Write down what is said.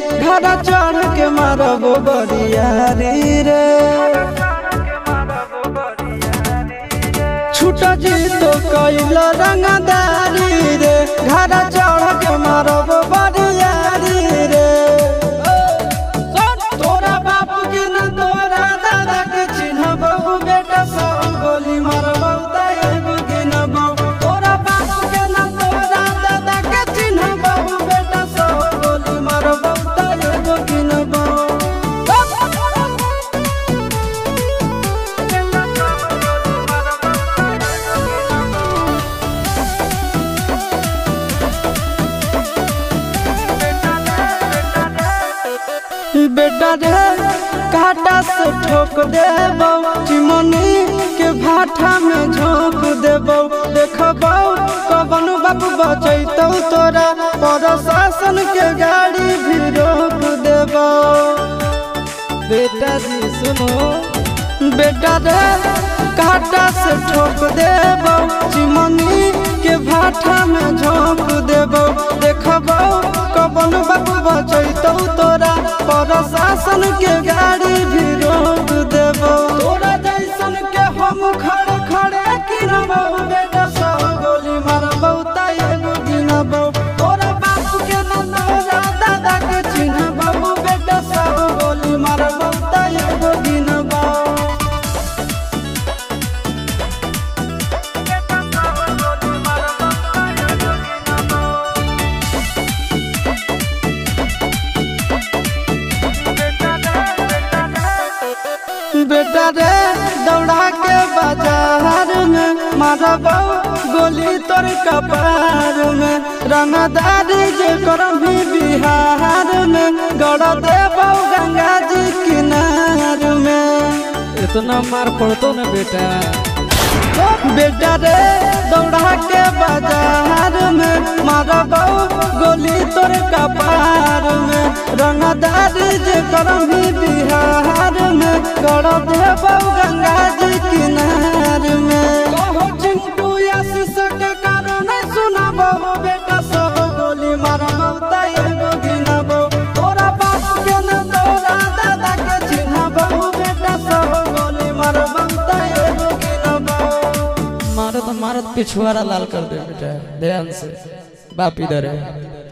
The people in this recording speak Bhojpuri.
घर चढ़ के मारबो बरियारी रे छूट जी तो कैल रंगदारी रे घर चढ़ के मारबो बरियारी रे तोरा बाप के न तोरा दादा के चिन्हबो बेटा सब गोली मारबो एगो गिनबो तोरा बाप के न तोरा दादा के चिन्हबो बेटा सब गोली मारबो एगो गिनबो बेटा रे काटा से ठोक देबो चिमनी के भाटा में झोंक देबो देखबो कवन बाप बचैतौ तोरा प्रशासन के गाड़ी भी रोक देबो बेटा जी सुनो बेटा रे काटा से ठोक देबो चिमनी के भाटा में झोंक देबो देखबो कवन बाप बचैतौ तोरा प्रशासन के गाड़ी भी रोक देबो तोरा जैसन के हम खड़े खड़े गिनबो बेटा सब गोली मारबो एगो गिनबो तोरा बाप के न तोरा दादा के चिन्हबो बेटा सब गोली मारबो एगो गिनबो बेटा रे दौड़ा के बाजार में मारबो गोली तोर कपार में रंगदारी जे करबी बिहार में गड़ देबो गंगा जी किनार में इतना मार पड़तो न बेटा बेटा रे दौड़ा के बाजार में मारबो गोली तोर कपार में रंगदारी जे करबी बिहार में गड़ देबो गंगा जी किनार में कहो चिंटू आशीष के कारण सुनाबो बेटा सब गोली मारबो एगो गिनबो तोरा बाप के न तोरा दादा के चिन्हबो बेटा सब गोली मारबो एगो गिनबो मारत मारत पिछुआरा लाल कर दे बेटा ध्यान से बाप इधर है।